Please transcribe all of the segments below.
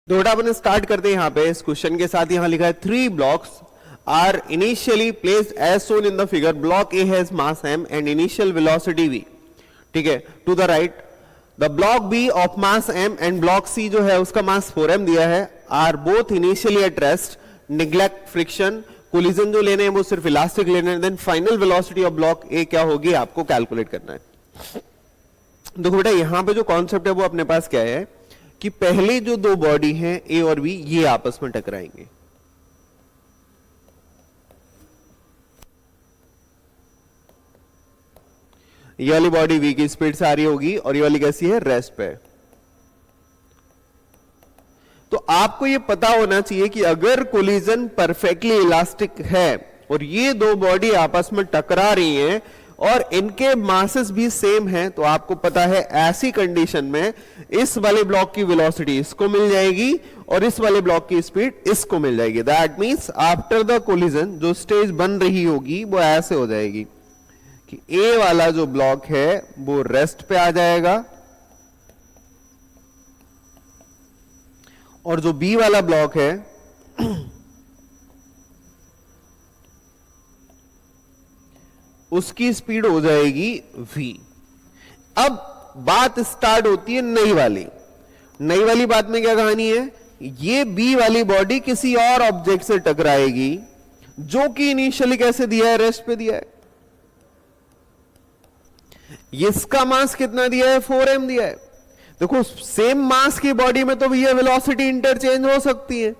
थोड़ा अपन स्टार्ट करते हैं यहाँ पे इस क्वेश्चन के साथ। यहाँ लिखा है 3 blocks are initially placed as shown in the figure. Block A has mass m and initial velocity v. ठीक है, to the right the block B of mass m and block C जो है उसका मास 4m दिया है, are both initially at rest, neglect friction, collision जो लेने हैं वो सिर्फ इलास्टिक लेने हैं, then final velocity of block A क्या होगी आपको कैलकुलेट करना है। देखो बेटा यहां पे जो कॉन्सेप्ट है वो अपने पास क्या है कि पहले जो दो बॉडी हैं ए और बी ये आपस में टकराएंगे। ये वाली बॉडी वी की स्पीड से आ रही होगी और ये वाली कैसी है, रेस्ट पे। तो आपको ये पता होना चाहिए कि अगर कोलिजन परफेक्टली इलास्टिक है और ये दो बॉडी आपस में टकरा रही हैं और इनके मासेस भी सेम हैं, तो आपको पता है ऐसी कंडीशन में इस वाले ब्लॉक की वेलोसिटी इसको मिल जाएगी और इस वाले ब्लॉक की स्पीड इसको मिल जाएगी। That means after the collision जो स्टेज बन रही होगी वो ऐसे हो जाएगी कि ए वाला जो ब्लॉक है वो रेस्ट पे आ जाएगा और जो बी वाला ब्लॉक है उसकी स्पीड हो जाएगी v। अब बात स्टार्ट होती है नई वाली बात में क्या कहानी है, ये बी वाली बॉडी किसी और ऑब्जेक्ट से टकराएगी जो कि इनिशियली कैसे दिया है, रेस्ट पे दिया है। इसका मास कितना दिया है, 4m दिया है। देखो सेम मास की बॉडी में तो भैया वेलोसिटी इंटरचेंज हो सकती है,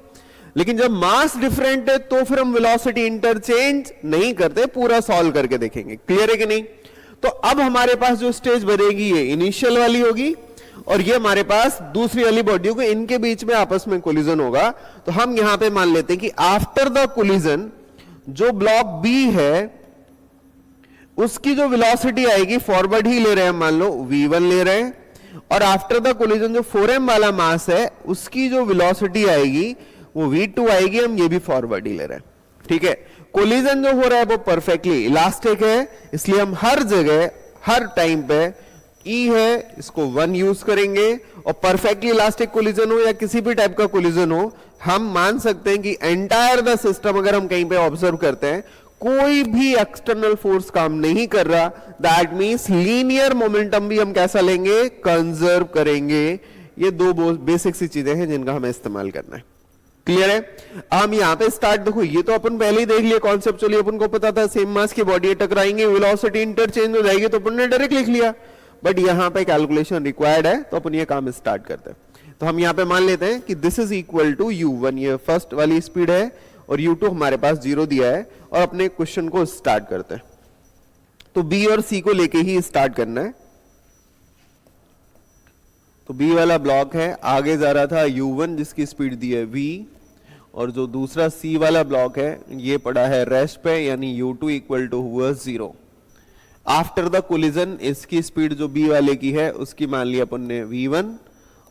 लेकिन जब मास डिफरेंट है तो फिर हम वेलोसिटी इंटरचेंज नहीं करते, पूरा सॉल्व करके देखेंगे। क्लियर है कि नहीं। तो अब हमारे पास जो स्टेज बनेगी ये इनिशियल वाली होगी और ये हमारे पास दूसरी वाली बॉडी होगी, इनके बीच में आपस में कोलिजन होगा। तो हम यहां पे मान लेते हैं कि आफ्टर द कोलिजन जो ब्लॉक बी है उसकी जो वेलोसिटी आएगी, फॉरवर्ड ही ले रहे हैं मान लो v1 ले रहे हैं, और आफ्टर द कोलिजन जो 4m वाला मास है उसकी जो वेलोसिटी आएगी वो v2 आएगी, हम ये भी फॉरवर्ड ही ले रहे हैं। ठीक है, कोलिजन जो हो रहा है वो परफेक्टली इलास्टिक है, इसलिए हम हर जगह हर टाइम पे E है इसको 1 यूज करेंगे, और परफेक्टली इलास्टिक कोलिजन हो या किसी भी टाइप का कोलिजन हो, हम मान सकते हैं कि एंटायर द सिस्टम अगर हम कहीं पे ऑब्जर्व करते हैं कोई भी एक्सटर्नल फोर्स काम नहीं कर रहा, दैट मींस लीनियर मोमेंटम भी हम कैसा लेंगे, कंजर्व करेंगे। ये दो बेसिक सी चीजें हैं जिनका हमें इस्तेमाल करना है। क्लियर है। हम यहां पे स्टार्ट, देखो ये तो अपन पहले ही देख लिया कॉन्सेप्चुअली, अपन को पता था सेम मास की बॉडी टकराएंगे वेलोसिटी इंटरचेंज हो जाएगी, तो अपन ने डायरेक्ट लिख लिया। बट यहां पे कैलकुलेशन रिक्वायर्ड है, तो अपन ये काम स्टार्ट करते हैं। तो हम यहां पे मान लेते हैं कि this is equal to u1, ये फर्स्ट वाली स्पीड है, और u2 हमारे पास 0 दिया है, और अपने क्वेश्चन को स्टार्ट करते हैं। तो b और c को लेके ही स्टार्ट करना है। तो b वाला ब्लॉक है, आगे जा रहा था u1 जिसकी स्पीड दी है v, और जो दूसरा c वाला ब्लॉक है ये पड़ा है रेस्ट पे, यानी u2 इक्वल टू हुआ 0। आफ्टर द कोलिजन इसकी स्पीड जो b वाले की है उसकी मान लिया अपन ने v1,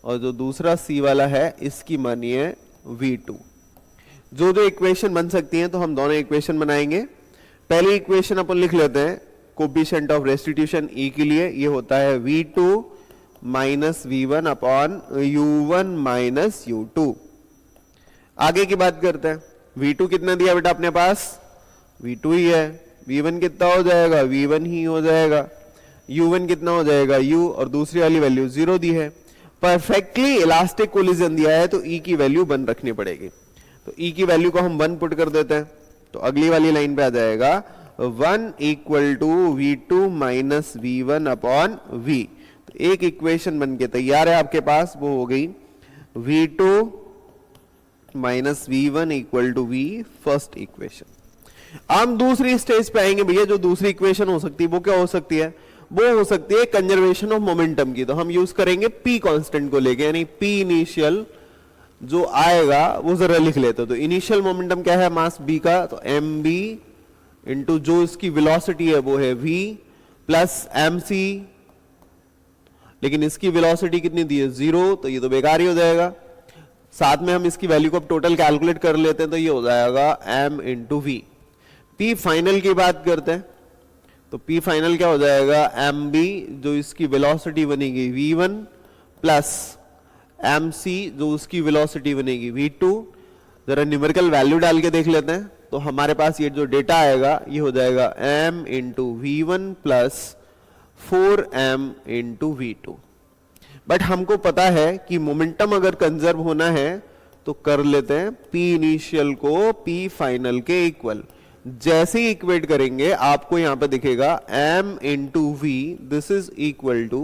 और जो दूसरा c वाला है इसकी मानी है v2। जो जो इक्वेशन बन सकती हैं तो हम दोनों इक्वेशन बनाएंगे। पहली इक्वेशन अपन लिख लेते हैं कोफिशिएंट ऑफ रेस्टिट्यूशन E के लिए, ये होता है v2 minus v1 upon u1 minus u2। आगे की बात करते हैं, v2 कितना दिया बेटा अपने पास, v2 ही है, v1 कितना हो जाएगा, v1 ही हो जाएगा, u1 कितना हो जाएगा u, और दूसरी वाली वैल्यू 0 दी है। परफेक्टली इलास्टिक कोलिजन दिया है तो E की वैल्यू 1 रखनी पड़ेगी। तो E की वैल्यू को हम 1 पुट कर देते हैं, तो अगली वाली लाइन पे आ जाएगा 1 equal to v2 minus v1 upon v। तो एक इक्वेशन बन के तैयार है आपके पास, वो हो गई v2 minus v1 equal to v, first equation. हम दूसरी स्टेज पे आएंगे भैया, जो दूसरी इक्वेशन हो सकती है वो क्या हो सकती है, वो हो सकती है कंजर्वेशन ऑफ मोमेंटम की। तो हम यूज करेंगे p कांस्टेंट को लेके, यानी p इनिशियल जो आएगा वो जरा लिख लेते। तो इनिशियल मोमेंटम क्या है मास b का, तो mb इंटू जो इसकी वेलोसिटी है वो है v प्लस mc, लेकिन इसकी वेलोसिटी कितनी दी है 0, तो ये तो बेकार ही हो जाएगा। साथ में हम इसकी वैल्यू को टोटल कैलकुलेट कर लेते हैं, तो ये हो जाएगा m into v। p final की बात करते हैं, तो p फाइनल क्या हो जाएगा, mb जो इसकी वेलोसिटी बनेगी v1 प्लस mc जो उसकी वेलोसिटी बनेगी v2, जरा न्यूमेरिकल वैल्यू डाल के देख लेते हैं। तो हमारे पास ये जो डेटा आएगा ये हो जाएगा m into v1 plus 4m into v2। But हमको पता है कि मोमेंटम अगर कंजर्व होना है तो कर लेते हैं p इनिशियल को p फाइनल के इक्वल। जैसे ही इक्वेट करेंगे आपको यहां पे दिखेगा m into v, this is equal to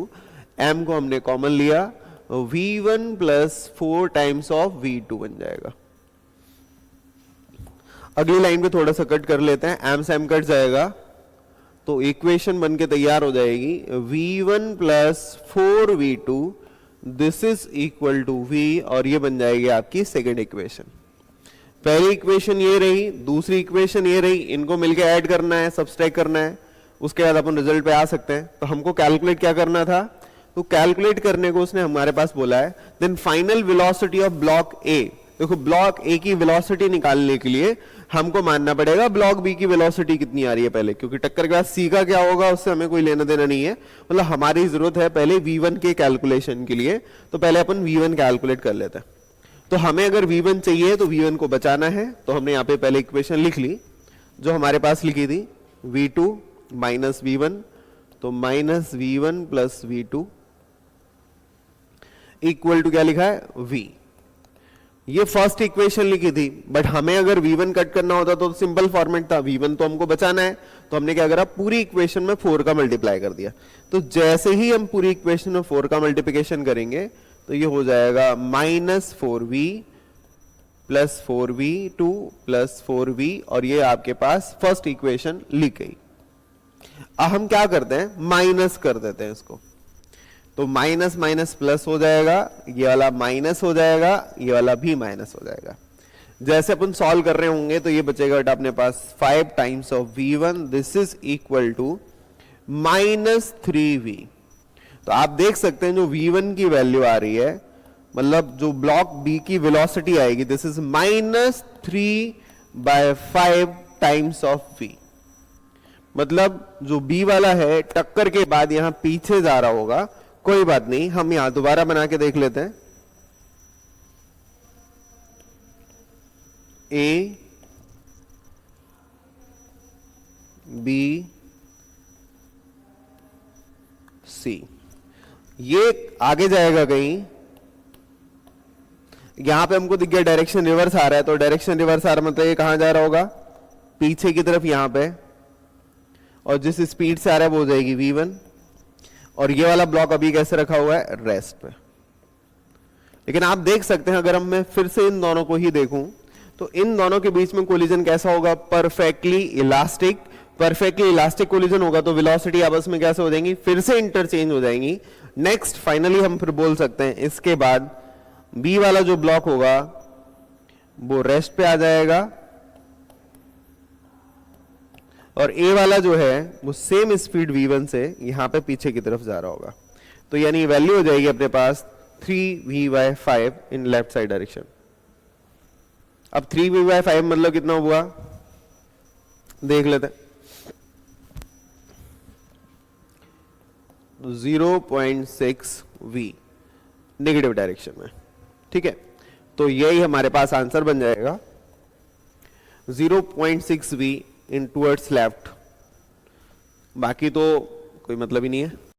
m को हमने कॉमन लिया, v1 plus 4 times of v2 बन जाएगा। अगली लाइन पे थोड़ा सा कट कर लेते हैं, m से m कट जाएगा तो इक्वेशन बन के तैयार हो जाएगी v1 plus 4v2, this is equal to v, और ये बन जाएगी आपकी सेकेंड इक्वेशन। पहली इक्वेशन ये रही, दूसरी इक्वेशन ये रही, इनको मिलके ऐड करना है, सब्सट्रैक्ट करना है, उसके बाद अपन रिजल्ट पे आ सकते हैं। तो हमको कैलकुलेट क्या करना था, तो कैलकुलेट करने को उसने हमारे पास बोला है then final velocity of block A. देखो ब्लॉक ए की वेलोसिटी निकालने के लिए हमको मानना पड़ेगा ब्लॉक बी की वेलोसिटी कितनी आ रही है पहले, क्योंकि टक्कर के बाद सी का क्या होगा उससे हमें कोई लेना देना नहीं है। मतलब हमारी जरूरत है पहले v1 के कैलकुलेशन के लिए, तो पहले अपन v1 कैलकुलेट कर लेते हैं। तो हमें अगर v1 चाहिए तो v1 को बचाना है, तो हमने यहाँ पे पहले इक्वेशन लिख ली जो हमारे पास लिखी थी v2 माइनस v1, तो minus v1 plus v2 equal to क्या लिखा है v। ये फर्स्ट इक्वेशन लिखी थी, बट हमें अगर v1 कट करना होता तो सिंपल फॉर्मेट था, v1 तो हमको बचाना है, तो हमने क्या करा पूरी इक्वेशन में 4 का मल्टीप्लाई कर दिया। तो जैसे ही हम पूरी इक्वेशन में 4 का मल्टीप्लिकेशन करेंगे तो ये हो जाएगा minus 4v plus 4v2 plus 4v, और ये आपके पास फर्स्ट इक्वेशन लिख गई। अब हम क्या करते हैं, माइनस कर देते हैं इसको, तो माइनस माइनस प्लस हो जाएगा, ये वाला माइनस हो जाएगा, ये वाला भी माइनस हो जाएगा। जैसे अपन सॉल्व कर रहे होंगे तो ये बचेगा बेटा अपने पास 5 times of v1, this is equal to minus 3v। तो आप देख सकते हैं जो v1 की वैल्यू आ रही है, मतलब जो ब्लॉक बी की वेलोसिटी आएगी, this is minus 3/5 times of v। मतलब जो बी वाला है टक्कर के बाद यहां पीछे जा रहा होगा, कोई बात नहीं, हम यहां दोबारा बना के देख लेते हैं। ए बी सी, ये आगे जाएगा कहीं, यहां पे हमको दिख गया डायरेक्शन रिवर्स आ रहा है, तो डायरेक्शन रिवर्स आ रहा मतलब ये कहां जा रहा होगा, पीछे की तरफ यहां पे, और जिस स्पीड से आ रहा है वो हो जाएगी v1, और ये वाला ब्लॉक अभी कैसे रखा हुआ है, रेस्ट पे। लेकिन आप देख सकते हैं अगर हम मैं फिर से इन दोनों को ही देखूं तो इन दोनों के बीच में कोलिजन कैसा होगा, perfectly elastic. Perfectly elastic collision होगा तो वेलोसिटी आपस में कैसे हो जाएंगी, फिर से इंटरचेंज हो जाएंगी। नेक्स्ट फाइनली हम फिर बोल सकते हैं इसके बाद बी वाला जो ब्लॉक होगा वो रेस्ट पे आ जाएगा, और ए वाला जो है वो सेम स्पीड v1 से यहां पे पीछे की तरफ जा रहा होगा। तो यानी वैल्यू हो जाएगी अपने पास 3v/5 in left side direction. अब 3v/5 मतलब कितना हुआ देख लेते हैं, 0.6v नेगेटिव डायरेक्शन में। ठीक है, तो यही हमारे पास आंसर बन जाएगा 0.6v इन टुवर्ड्स लेफ्ट। बाकी तो कोई मतलब ही नहीं है।